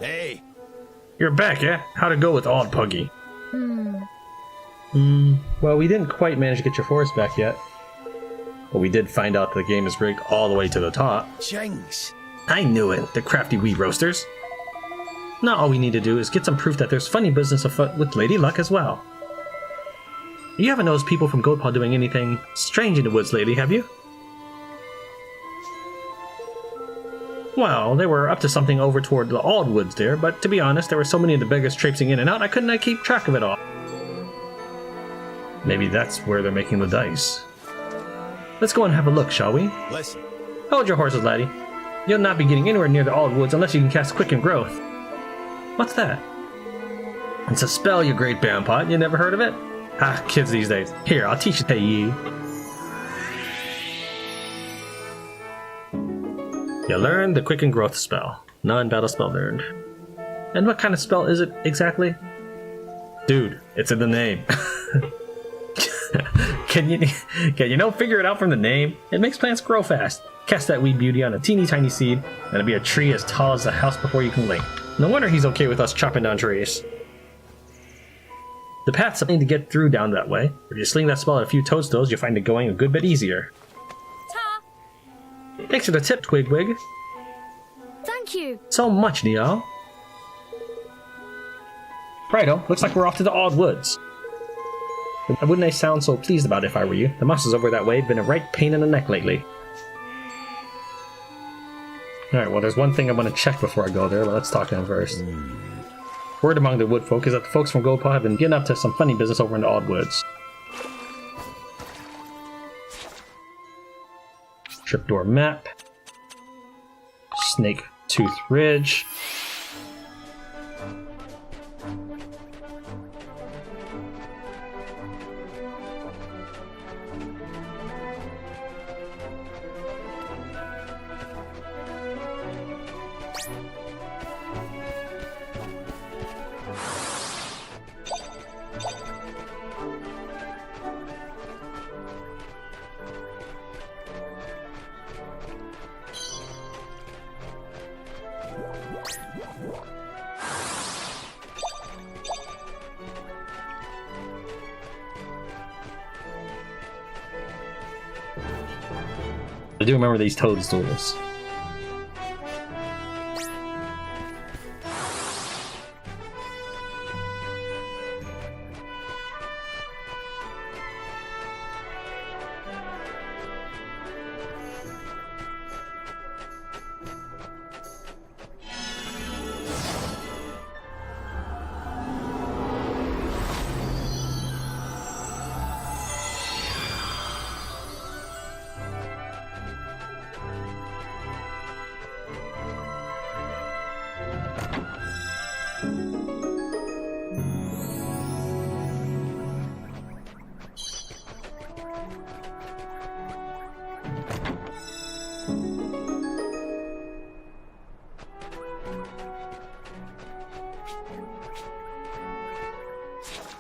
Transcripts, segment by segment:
Hey. You're back, yeah? How'd it go with Old Puggy? Well, we didn't quite manage to get your forest back yet. But we did find out the game is rigged all the way to the top. Jinx. I knew it, the crafty wee roasters. Now all we need to do is get some proof that there's funny business afoot with Lady Luck as well. You haven't noticed people from Goldpaw doing anything strange in the woods lately, have you? Well, they were up to something over toward the Old Woods there, but to be honest, there were so many of the beggars traipsing in and out, I couldn't keep track of it all. Maybe that's where they're making the dice. Let's go and have a look, shall we? Listen. Hold your horses, laddie. You'll not be getting anywhere near the Old Woods unless you can cast Quicken Growth. What's that? It's a spell, you great bampot. You never heard of it? Ah, kids these days. Here, I'll teach it to you. You learn the Quicken Growth spell. Non-battle spell learned. And what kind of spell is it exactly? Dude, it's in the name. Can you figure it out from the name? It makes plants grow fast. Cast that wee beauty on a teeny tiny seed, and it'll be a tree as tall as the house before you can blink. No wonder he's okay with us chopping down trees. The path's something to get through down that way. If you sling that spell at a few toadstools, you'll find it going a good bit easier. Ta! Thanks for the tip, Twigwig. Thank you. So much, Niall. Righto, looks like we're off to the Old Woods. Wouldn't I sound so pleased about it if I were you? The monsters over that way have been a right pain in the neck lately. Alright, well there's one thing I want to check before I go there, but let's talk to him first. Word among the wood folk is that the folks from Goldpaw have been getting up to some funny business over in the Old Woods. Tripdoor map. Snake Tooth Ridge. I do remember these toadstools.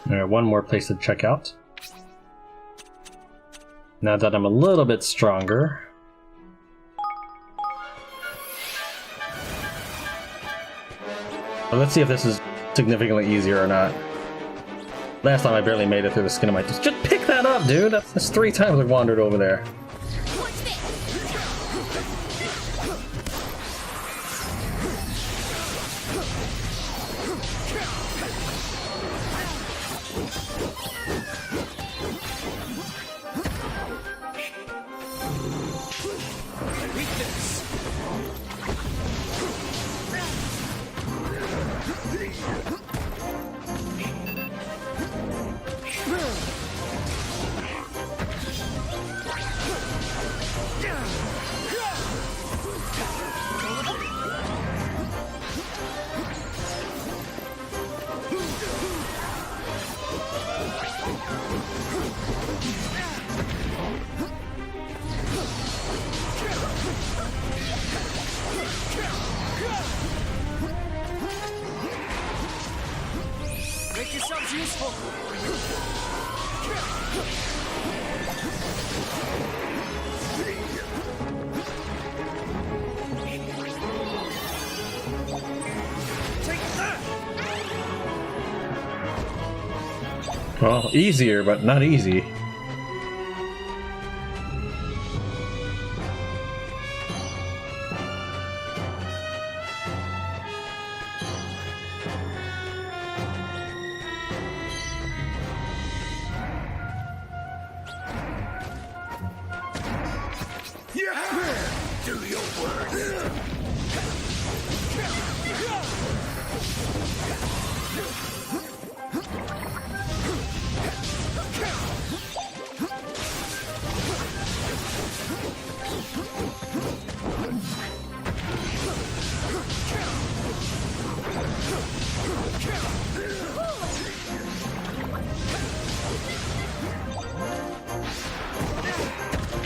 Alright, one more place to check out. Now that I'm a little bit stronger. Well, let's see if this is significantly easier or not. Last time I barely made it through the skin of my teeth. Just pick that up, dude! That's 3 times I wandered over there. Make yourselves useful. Well, easier, but not easy.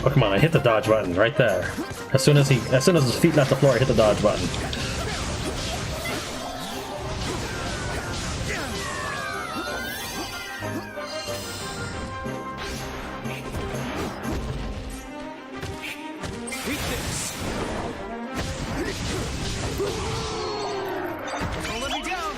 Oh, come on, I hit the dodge button right there. As soon as his feet left the floor, I hit the dodge button. Eat this. Don't let me down.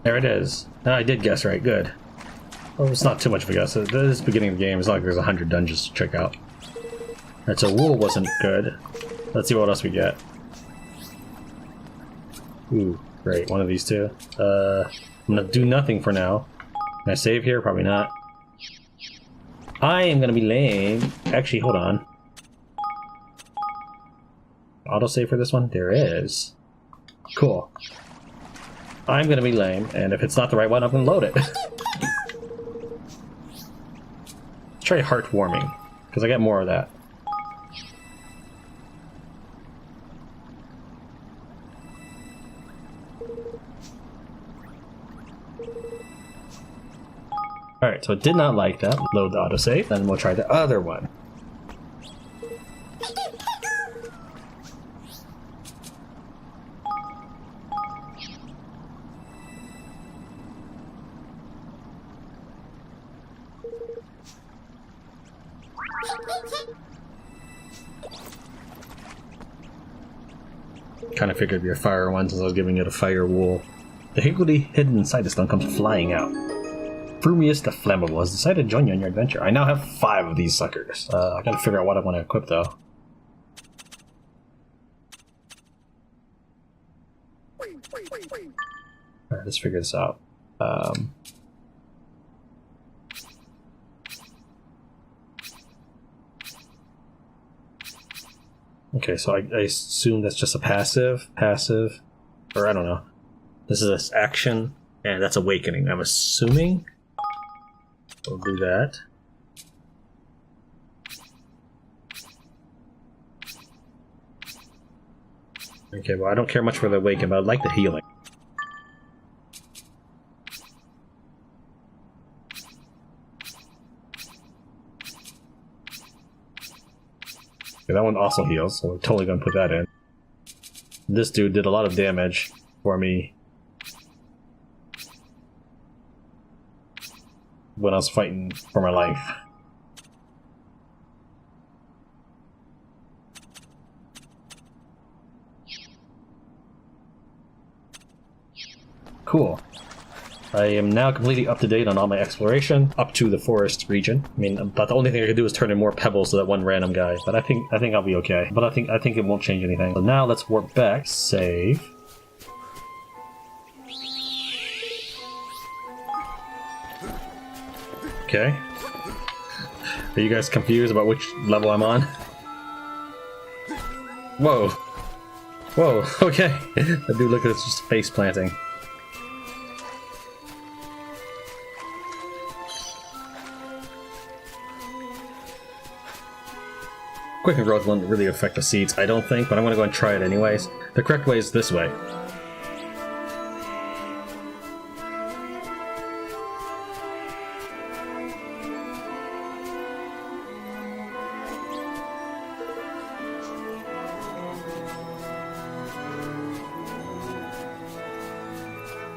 There it is. I did guess right, good. Well, it's not too much of a guess. This is the beginning of the game. It's not like there's 100 dungeons to check out. Alright, so wool wasn't good. Let's see what else we get. Ooh, great. One of these two. I'm gonna do nothing for now. Can I save here? Probably not. I am gonna be lame. Actually, hold on. Autosave for this one? There is. Cool. I'm gonna be lame, and if it's not the right one, I'm gonna load it. Let's try heartwarming, because I get more of that. Alright, so it did not like that. Load the autosave, then we'll try the other one. Kind of figured it'd be a fire one since I was giving it a fire wool. The higgledy hidden inside the stone comes flying out. Pugnacius the Flammable has decided to join you on your adventure. I now have 5 of these suckers. I gotta figure out what I want to equip though. Alright, let's figure this out. Okay, so I assume that's just a passive, or I don't know. This is this action, and that's awakening, I'm assuming. We'll do that. Okay, well I don't care much for the awaken, but I like the healing. Okay, that one also heals, so we're totally gonna put that in. This dude did a lot of damage for me when I was fighting for my life. Cool. I am now completely up to date on all my exploration up to the forest region. I mean, but the only thing I could do is turn in more pebbles to that one random guy. But I think I'll be okay. But I think it won't change anything. So now let's warp back. Save. Okay. Are you guys confused about which level I'm on? Whoa. Whoa, okay. I do look at this just face planting. quicken growth won't really affect the seeds, I don't think, but I'm going to go and try it anyways. The correct way is this way.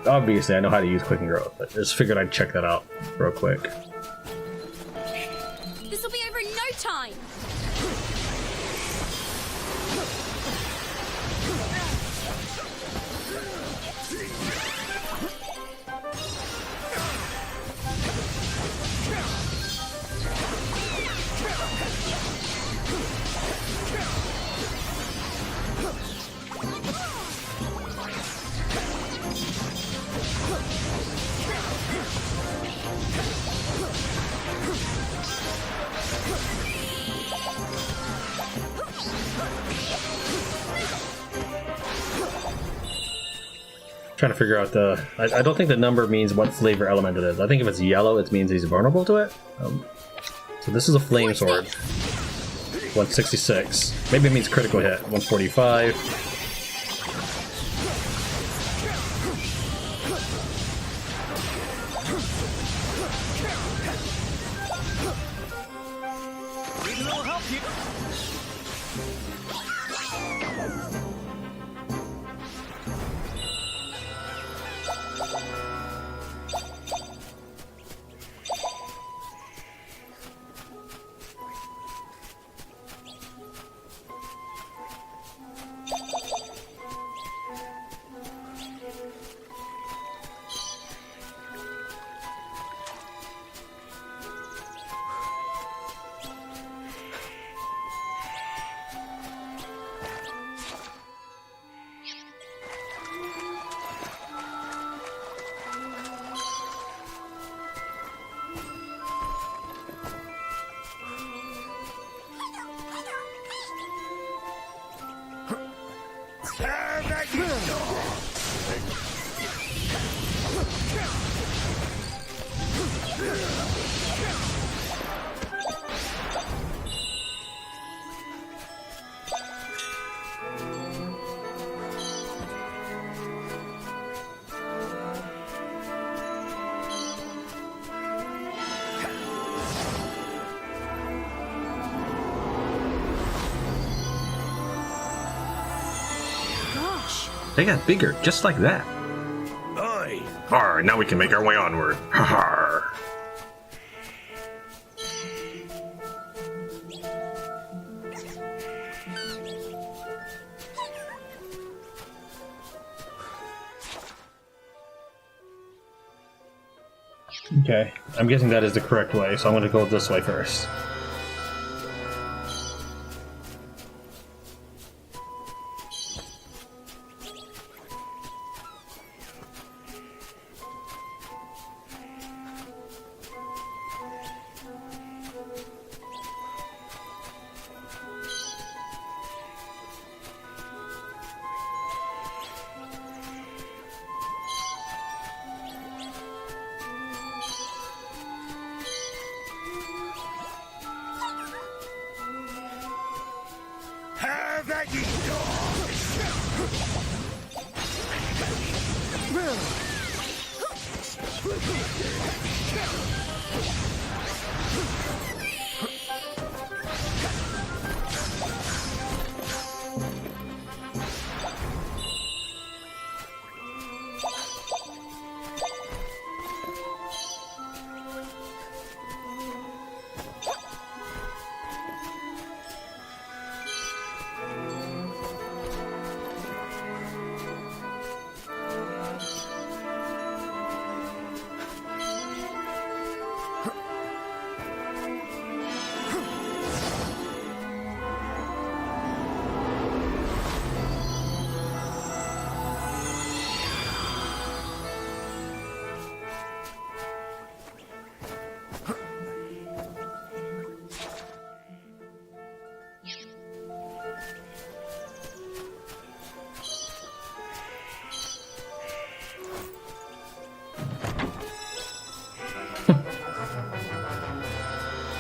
Obviously, I know how to use quicken growth, but just figured I'd check that out real quick. This will be over in no time. Trying to figure out the... I don't think the number means what flavor element it is. I think if it's yellow, it means he's vulnerable to it. So this is a flame sword. 166. Maybe it means critical hit. 145. Need a little help here. They got bigger, just like that. Oi! Har, now we can make our way onward. Ha har. Okay, I'm guessing that is the correct way, so I'm going to go this way first. Have at ye,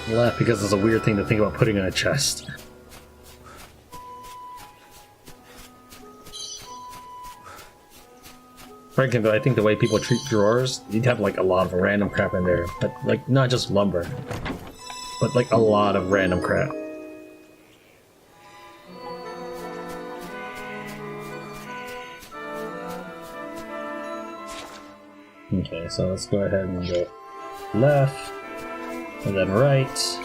Laugh because it's a weird thing to think about putting in a chest. Frankly, though, I think the way people treat drawers, you'd have like a lot of random crap in there. But like, not just lumber, but like a lot of random crap. Okay, so let's go ahead and go left, and then right.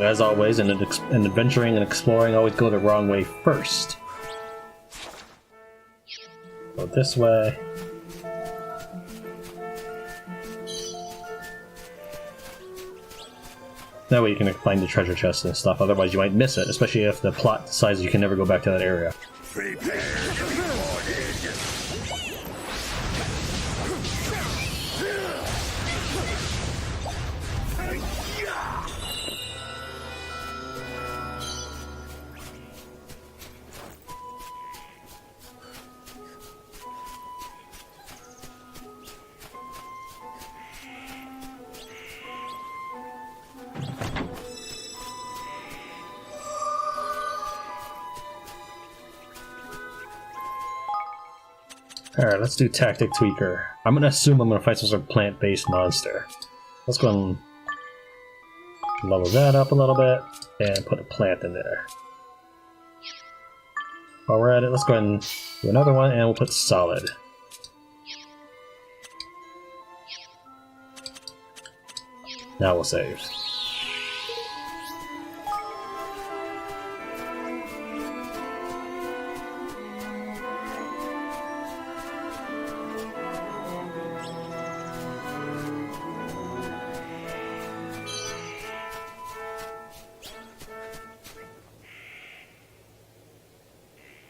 As always, in adventuring and exploring, always go the wrong way first. Go this way. That way you can find the treasure chest and stuff, otherwise you might miss it, especially if the plot decides you can never go back to that area. Prepare to be Alright, let's do Tactic Tweaker. I'm gonna assume I'm gonna fight some sort of plant-based monster. Let's go and level that up a little bit, and put a plant in there. While we're at it, let's go ahead and do another one, and we'll put solid. Now we'll save.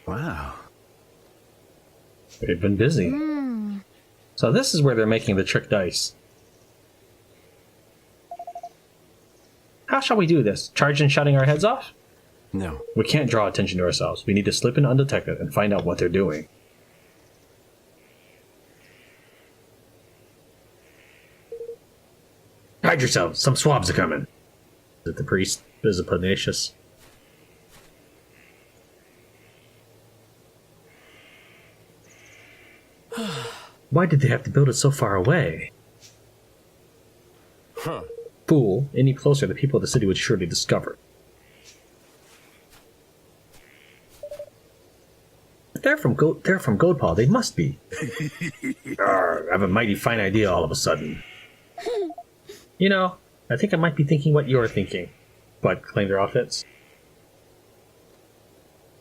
Wow. They've been busy. So this is where they're making the trick dice. How shall we do this? Charge and shutting our heads off? No. We can't draw attention to ourselves. We need to slip in undetected and find out what they're doing. Hide yourselves! Some swabs are coming! Is it the priest? Is it Pugnacius? Why did they have to build it so far away? Huh. Fool, any closer the people of the city would surely discover. If they're from Goldpaw, they must be. Arrgh, I have a mighty fine idea all of a sudden. You know, I think I might be thinking what you're thinking. What, claim their outfits?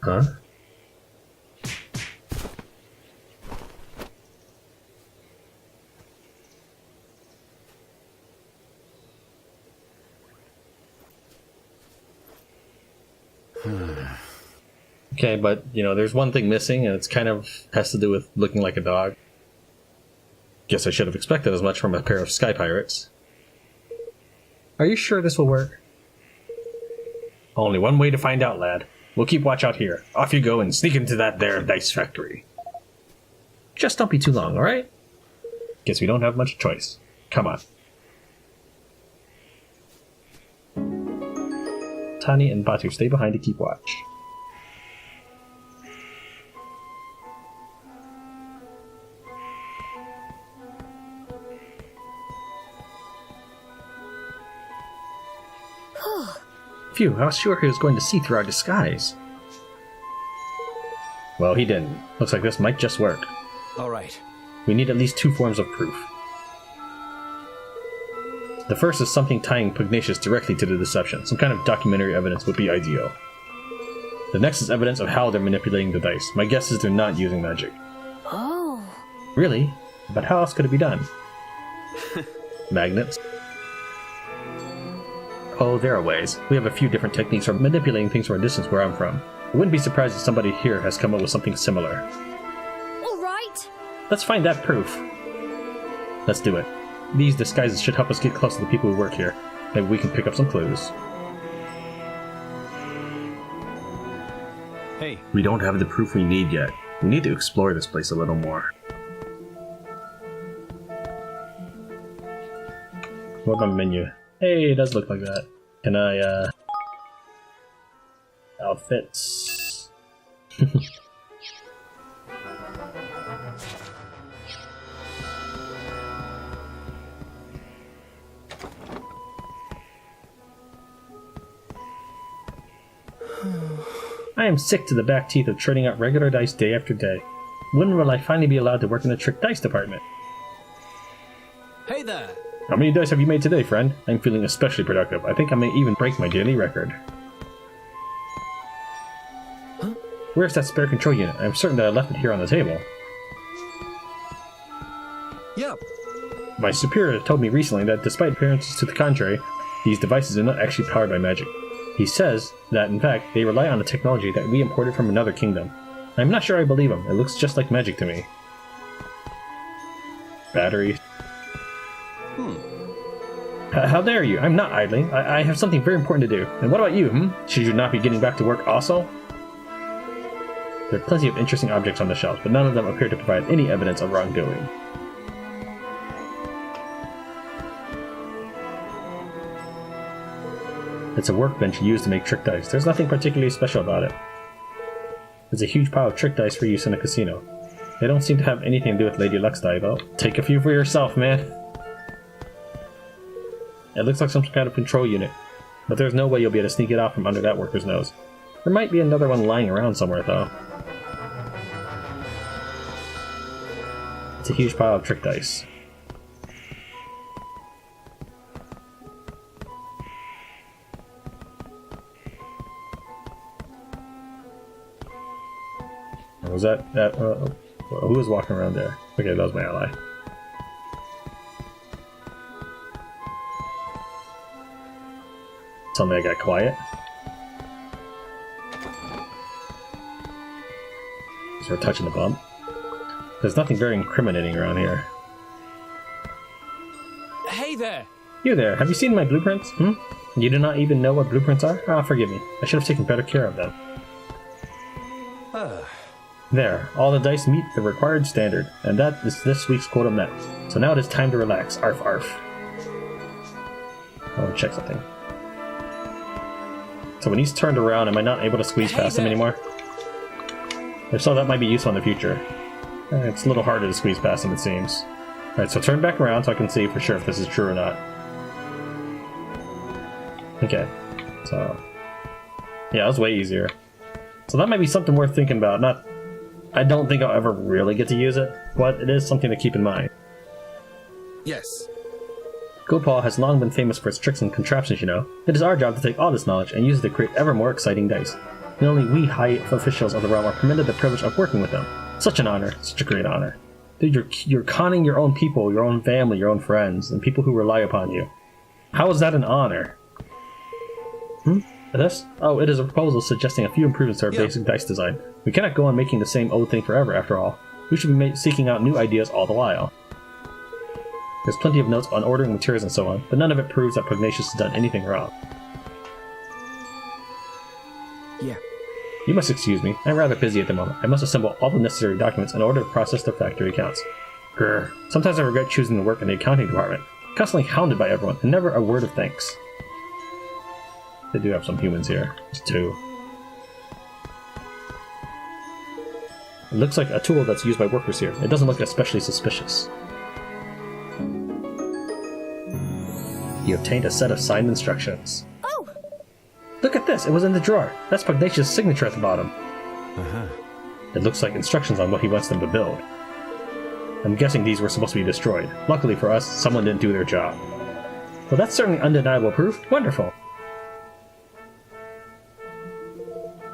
Huh? Okay, but, you know, there's one thing missing, and it's kind of has to do with looking like a dog. Guess I should have expected as much from a pair of sky pirates. Are you sure this will work? Only one way to find out, lad. We'll keep watch out here. Off you go and sneak into that there dice factory. Just don't be too long, alright? Guess we don't have much choice. Come on. Tani and Batu stay behind to keep watch. Phew, I was sure he was going to see through our disguise. Well, he didn't. Looks like this might just work. All right. We need at least two forms of proof. The first is something tying Pugnacius directly to the deception. Some kind of documentary evidence would be ideal. The next is evidence of how they're manipulating the dice. My guess is they're not using magic. Oh. Really? But how else could it be done? Magnets? Oh, there are ways. We have a few different techniques for manipulating things from a distance where I'm from. I wouldn't be surprised if somebody here has come up with something similar. All right. Let's find that proof. Let's do it. These disguises should help us get close to the people who work here. Maybe we can pick up some clues. Hey. We don't have the proof we need yet. We need to explore this place a little more. What about menu? Hey, it does look like that. Can I, fits. I am sick to the back teeth of trading out regular dice day after day. When will I finally be allowed to work in the trick dice department? Hey there. How many dice have you made today, friend? I'm feeling especially productive. I think I may even break my daily record. Huh? Where's that spare control unit? I'm certain that I left it here on the table. Yep. My superior told me recently that despite appearances to the contrary, these devices are not actually powered by magic. He says that, in fact, they rely on the technology that we imported from another kingdom. I'm not sure I believe him. It looks just like magic to me. Battery. How dare you? I'm not idling. I have something very important to do. And what about you, Should you not be getting back to work also? There are plenty of interesting objects on the shelves, but none of them appear to provide any evidence of wrongdoing. It's a workbench used to make trick dice. There's nothing particularly special about it. There's a huge pile of trick dice for use in a casino. They don't seem to have anything to do with Lady Luck's die, though. Take a few for yourself, man. It looks like some kind of control unit, but there's no way you'll be able to sneak it out from under that worker's nose. There might be another one lying around somewhere, though. It's a huge pile of trick dice. Was that who was walking around there? Okay, that was my ally. Suddenly I got quiet. Start touching the bump. There's nothing very incriminating around here. Hey there. You there, have you seen my blueprints? You do not even know what blueprints are? Ah, forgive me. I should have taken better care of them. There, all the dice meet the required standard, and that is this week's quota met. So now it is time to relax. Arf arf. I want to check something. So when he's turned around, am I not able to squeeze past him anymore? If so, that might be useful in the future. It's a little harder to squeeze past him, it seems. Alright, so turn back around so I can see for sure if this is true or not. Okay, so... yeah, that was way easier. So that might be something worth thinking about. I don't think I'll ever really get to use it, but it is something to keep in mind. Yes. Goldpaw has long been famous for its tricks and contraptions, you know. It is our job to take all this knowledge and use it to create ever more exciting dice. And only we high officials of the realm are permitted the privilege of working with them. Such an honor, such a great honor. Dude, you're conning your own people, your own family, your own friends, and people who rely upon you. How is that an honor? This? Oh, it is a proposal suggesting a few improvements to our basic dice design. We cannot go on making the same old thing forever, after all. We should be seeking out new ideas all the while. There's plenty of notes on ordering materials and so on, but none of it proves that Pugnacius has done anything wrong. Yeah. You must excuse me. I'm rather busy at the moment. I must assemble all the necessary documents in order to process the factory accounts. Grr. Sometimes I regret choosing to work in the accounting department. Constantly hounded by everyone, and never a word of thanks. They do have some humans here. Just two. It looks like a tool that's used by workers here. It doesn't look especially suspicious. You obtained a set of signed instructions. Oh! Look at this! It was in the drawer. That's Pugnacius' signature at the bottom. Uh-huh. It looks like instructions on what he wants them to build. I'm guessing these were supposed to be destroyed. Luckily for us, someone didn't do their job. Well, that's certainly undeniable proof. Wonderful!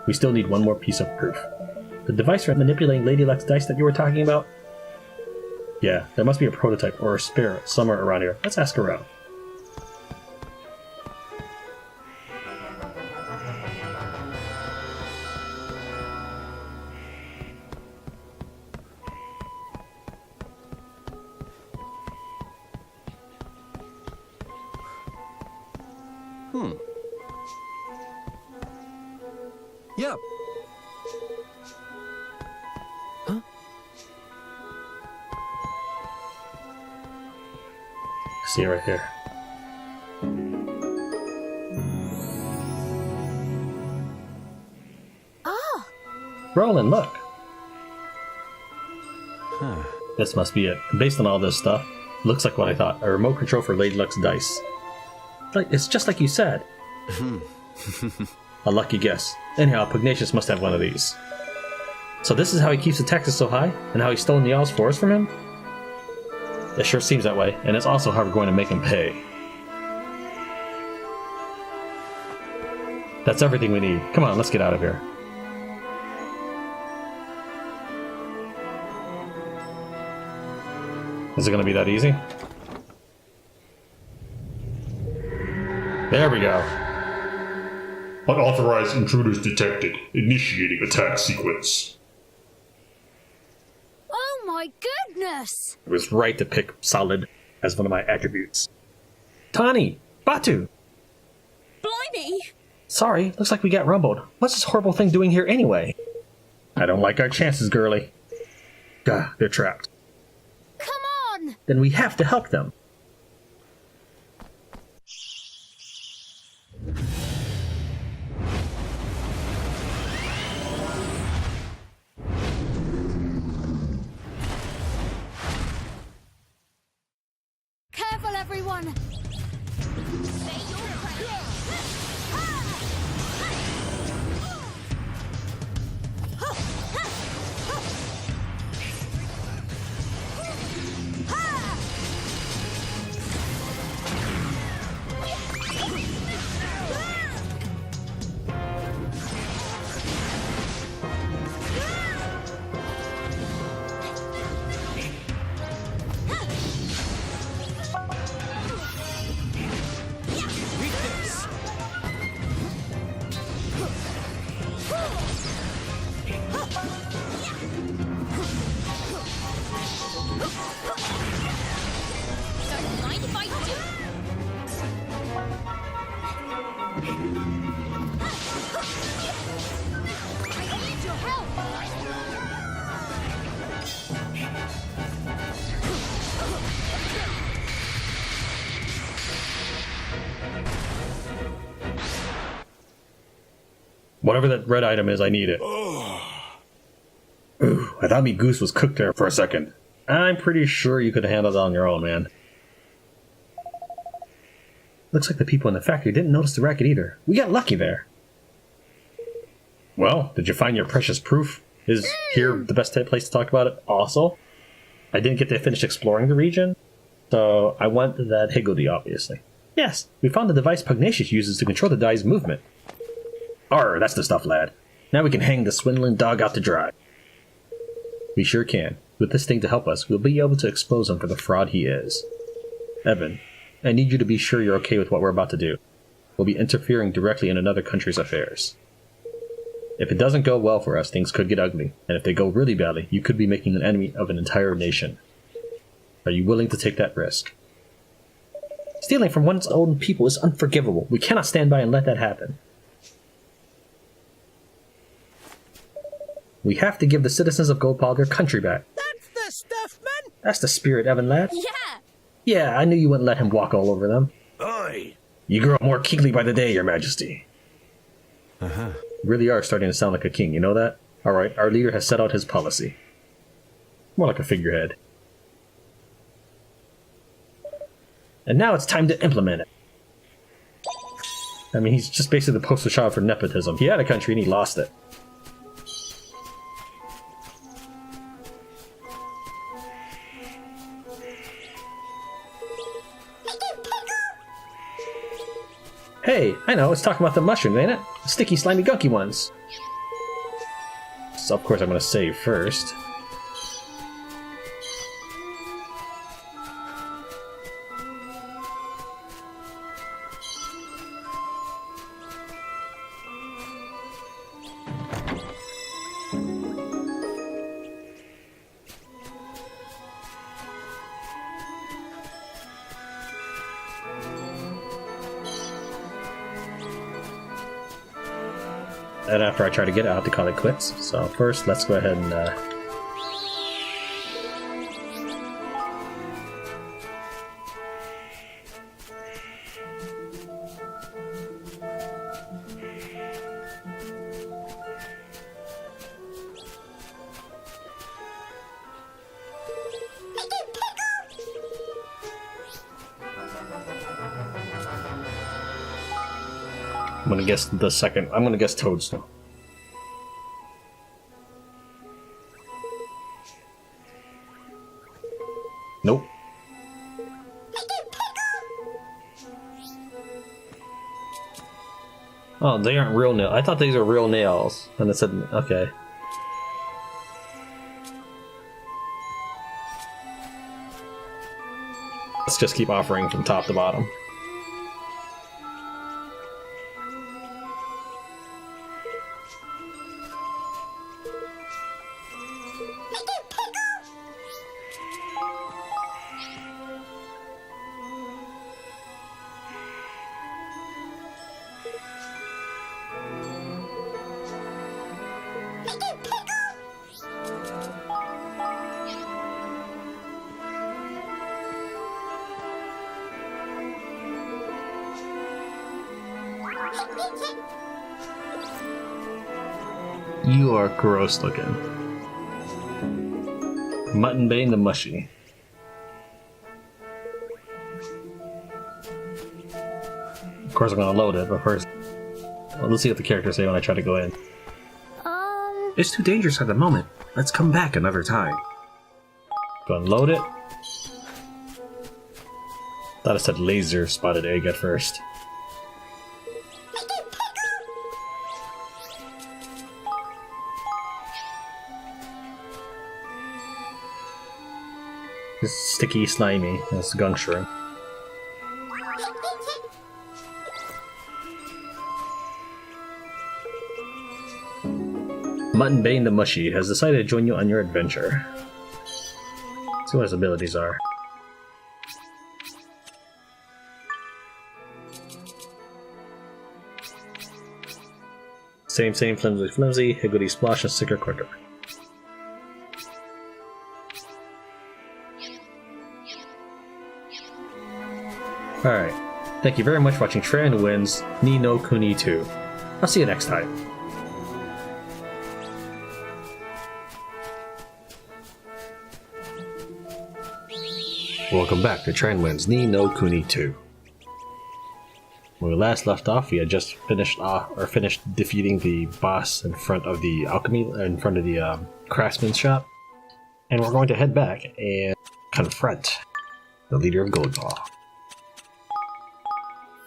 We still need one more piece of proof. The device for manipulating Lady Luck's dice that you were talking about? Yeah, there must be a prototype or a spare somewhere around here. Let's ask around. Yep. Huh? See it right here. Roland, look. Huh. This must be it. Based on all this stuff, looks like what I thought. A remote control for Lady Luck's dice. It's just like you said. A lucky guess. Anyhow, Pugnacius must have one of these. So this is how he keeps the taxes so high, and how he stole Niall's forest from him? It sure seems that way, and it's also how we're going to make him pay. That's everything we need. Come on, let's get out of here. Is it going to be that easy? There we go. Unauthorized intruders detected. Initiating attack sequence. Oh my goodness! It was right to pick solid as one of my attributes. Tani! Batu! Blimey! Sorry, looks like we got rumbled. What's this horrible thing doing here anyway? I don't like our chances, girlie. Gah, they're trapped. Come on! Then we have to help them. Careful, everyone! Don't mind if I do. I need your help. Whatever that red item is, I need it. Ooh, I thought me goose was cooked there for a second. I'm pretty sure you could handle it on your own, man. Looks like the people in the factory didn't notice the racket either. We got lucky there. Well, did you find your precious proof? Is here the best place to talk about it? Also, I didn't get to finish exploring the region, so I went to that higgledy, obviously. Yes, we found the device Pugnacius uses to control the die's movement. Arr, that's the stuff, lad. Now we can hang the swindling dog out to dry. We sure can. With this thing to help us, we'll be able to expose him for the fraud he is. Evan, I need you to be sure you're okay with what we're about to do. We'll be interfering directly in another country's affairs. If it doesn't go well for us, things could get ugly, and if they go really badly, you could be making an enemy of an entire nation. Are you willing to take that risk? Stealing from one's own people is unforgivable. We cannot stand by and let that happen. We have to give the citizens of Goldpaw their country back. That's the stuff, man! That's the spirit, Evan, lad. Yeah! Yeah, I knew you wouldn't let him walk all over them. Oi! You grow more kingly by the day, your majesty. Uh-huh. You really are starting to sound like a king, you know that? Alright, our leader has set out his policy. More like a figurehead. And now it's time to implement it. I mean, he's just basically the poster child for nepotism. He had a country and he lost it. Hey, I know, it's talking about the mushrooms, ain't it? The sticky, slimy, gunky ones. So, of course, I'm gonna save first. And after I try to get it, I'll have to call it quits. So first, let's go ahead and... I'm gonna guess the second. I'm gonna guess Toadstool. Nope. Oh, they aren't real nails. I thought these were real nails. And it said, okay. Let's just keep offering from top to bottom. You are gross looking. Mutton Bane the Mushy. Of course I'm gonna load it, but first... Well, let's see what the characters say when I try to go in. It's too dangerous at the moment. Let's come back another time. Go and load it. Thought it said laser spotted egg at first. It's sticky, slimy. That's gun shrimp. Mutton Bane the Mushy has decided to join you on your adventure. Let's see what his abilities are. Same, flimsy, flimsy, higgledy splosh, and sticker quicker. Alright. Thank you very much for watching Tran Wins Ni no Kuni 2. I'll see you next time. Welcome back to Tran Wins Ni no Kuni 2. When we last left off, we had just finished defeating the boss in front of the craftsman's shop, and we're going to head back and confront the leader of Goldpaw.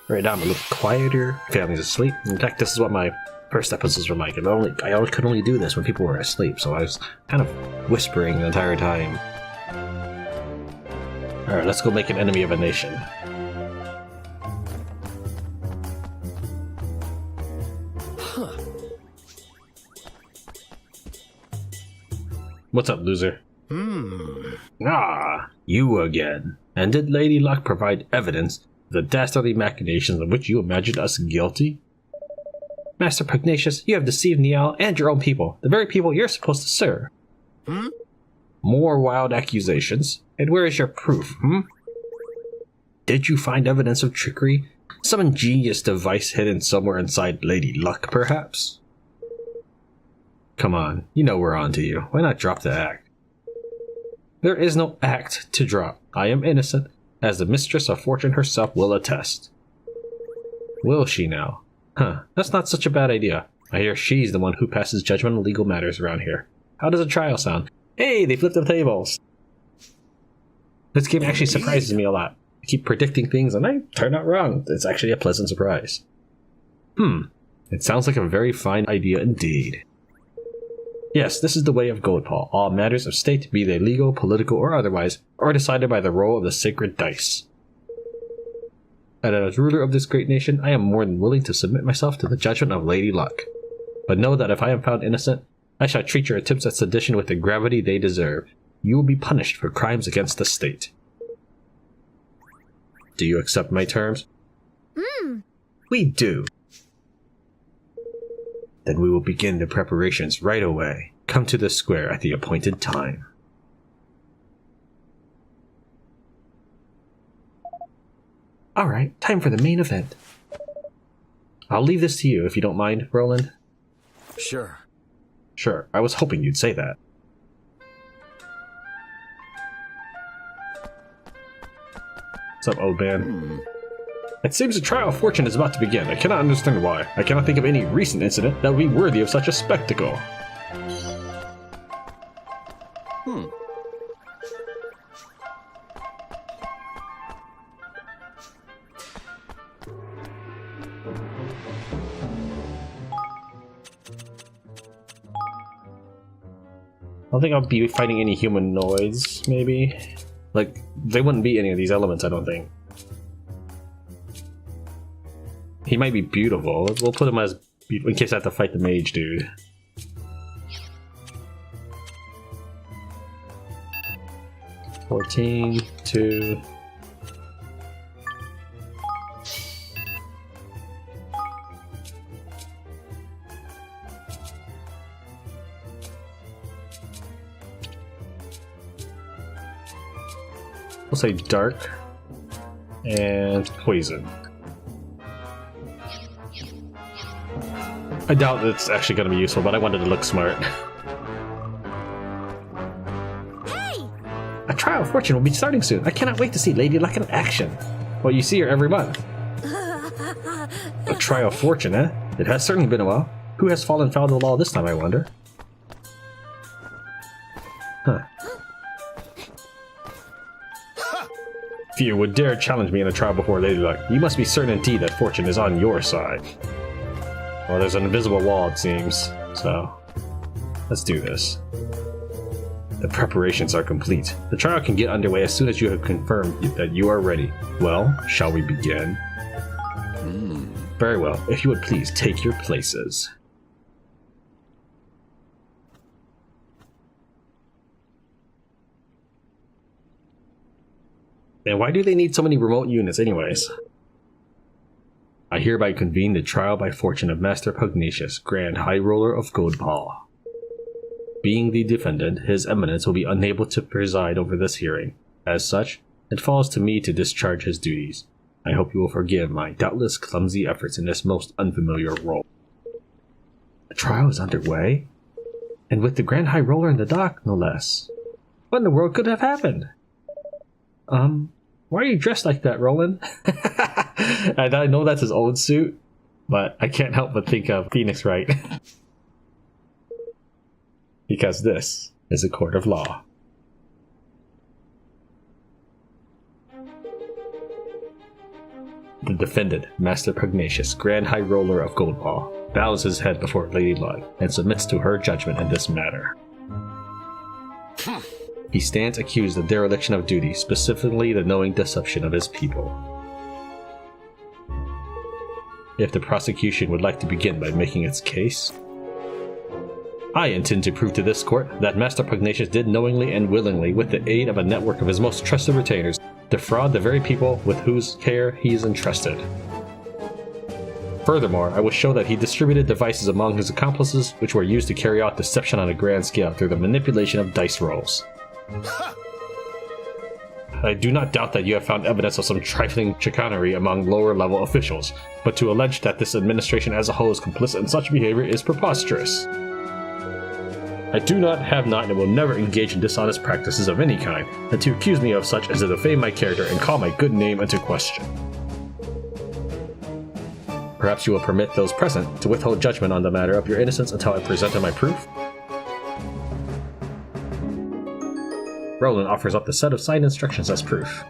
Right now I'm a little quieter, family's asleep. In fact, this is what my first episodes were like. I could only do this when people were asleep, so I was kind of whispering the entire time. Alright, let's go make an enemy of a nation. What's up, loser? Ah, you again. And did Lady Luck provide evidence of the dastardly machinations of which you imagined us guilty? Master Pugnacius, you have deceived Niall and your own people, the very people you're supposed to serve. More wild accusations. And where is your proof, Did you find evidence of trickery? Some ingenious device hidden somewhere inside Lady Luck, perhaps? Come on, you know we're on to you. Why not drop the act? There is no act to drop. I am innocent, as the mistress of fortune herself will attest. Will she now? Huh, that's not such a bad idea. I hear she's the one who passes judgment on legal matters around here. How does a trial sound? Hey, they flipped the tables! This game actually surprises me a lot. I keep predicting things and I turn out wrong. It's actually a pleasant surprise. It sounds like a very fine idea indeed. Yes, this is the way of Goldpaw. All matters of state, be they legal, political, or otherwise, are decided by the roll of the sacred dice. And as ruler of this great nation, I am more than willing to submit myself to the judgment of Lady Luck. But know that if I am found innocent, I shall treat your attempts at sedition with the gravity they deserve. You will be punished for crimes against the state. Do you accept my terms? We do. Then we will begin the preparations right away. Come to the square at the appointed time. Alright, time for the main event. I'll leave this to you if you don't mind, Roland. Sure. Sure, I was hoping you'd say that. What's up, old man? It seems the trial of fortune is about to begin. I cannot understand why. I cannot think of any recent incident that would be worthy of such a spectacle. I don't think I'll be fighting any humanoids, maybe? Like, they wouldn't be any of these elements, I don't think. He might be beautiful. We'll put him as beautiful in case I have to fight the mage dude. $14, 2... We'll say dark and poison. I doubt it's actually going to be useful, but I wanted to look smart. Hey! A trial of fortune will be starting soon. I cannot wait to see Lady Luck in action. Well, you see her every month. A trial of fortune, eh? It has certainly been a while. Who has fallen foul of the law this time, I wonder? Huh. If you would dare challenge me in a trial before Lady Luck, you must be certain indeed that fortune is on your side. Well, there's an invisible wall, it seems, so let's do this. The preparations are complete. The trial can get underway as soon as you have confirmed that you are ready. Well, shall we begin? Very well. If you would please take your places. And why do they need so many remote units anyways? I hereby convene the trial by fortune of Master Pugnacius, Grand High Roller of Goldpaw. Being the defendant, His Eminence will be unable to preside over this hearing. As such, it falls to me to discharge his duties. I hope you will forgive my doubtless clumsy efforts in this most unfamiliar role. The trial is underway? And with the Grand High Roller in the dock, no less. What in the world could have happened? Why are you dressed like that, Roland? And I know that's his old suit, but I can't help but think of Phoenix Wright. Because this is a court of law. The defendant, Master Pugnacius, Grand High Roller of Goldpaw, bows his head before Lady Luck and submits to her judgment in this matter. He stands accused of dereliction of duty, specifically the knowing deception of his people. If the prosecution would like to begin by making its case, I intend to prove to this court that Master Pugnacius did knowingly and willingly, with the aid of a network of his most trusted retainers, defraud the very people with whose care he is entrusted. Furthermore, I will show that he distributed devices among his accomplices which were used to carry out deception on a grand scale through the manipulation of dice rolls. I do not doubt that you have found evidence of some trifling chicanery among lower-level officials, but to allege that this administration as a whole is complicit in such behavior is preposterous. I do not, have not, and will never engage in dishonest practices of any kind, and to accuse me of such as to defame my character and call my good name into question. Perhaps you will permit those present to withhold judgment on the matter of your innocence until I presented my proof? Roland offers up the set of signed instructions as proof.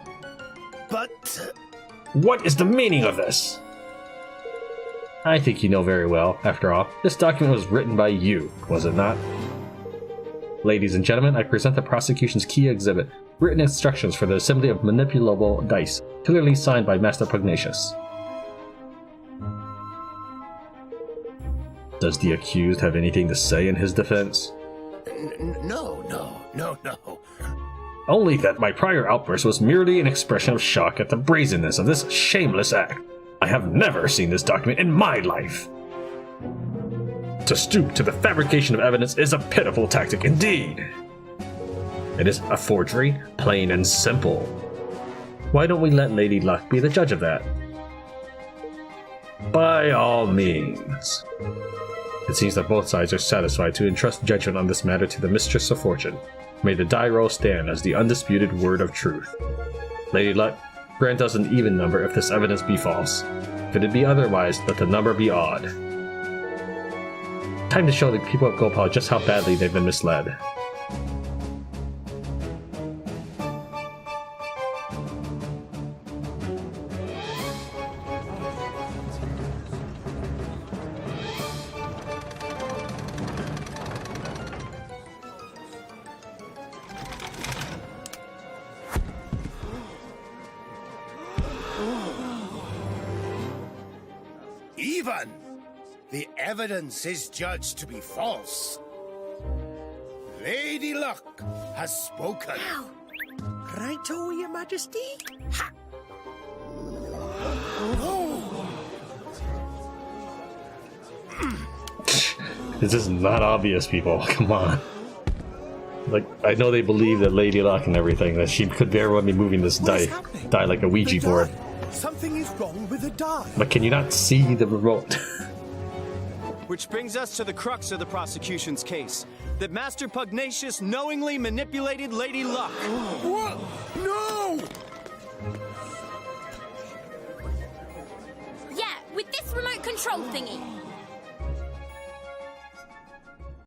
But... What is the meaning of this? I think you know very well. After all, this document was written by you, was it not? Ladies and gentlemen, I present the prosecution's key exhibit, written instructions for the assembly of manipulable dice, clearly signed by Master Pugnacius. Does the accused have anything to say in his defense? No. Only that my prior outburst was merely an expression of shock at the brazenness of this shameless act. I have never seen this document in my life. To stoop to the fabrication of evidence is a pitiful tactic indeed. It is a forgery, plain and simple. Why don't we let Lady Luck be the judge of that? By all means. It seems that both sides are satisfied to entrust judgment on this matter to the Mistress of Fortune. May the die roll stand as the undisputed word of truth. Lady Luck, Grant us an even number if this evidence be false. Could it be otherwise, let the number be odd. Time to show the people of Goldpaw just how badly they've been misled. Even the evidence is judged to be false. Lady Luck has spoken. Righto, Your Majesty? This is not obvious, people. Come on. Like, I know they believe that Lady Luck and everything, that she could very well be moving this die like a Ouija board. Something is wrong with the die. But can you not see the remote? Which brings us to the crux of the prosecution's case. That Master Pugnacius knowingly manipulated Lady Luck. What? No! Yeah, with this remote control thingy.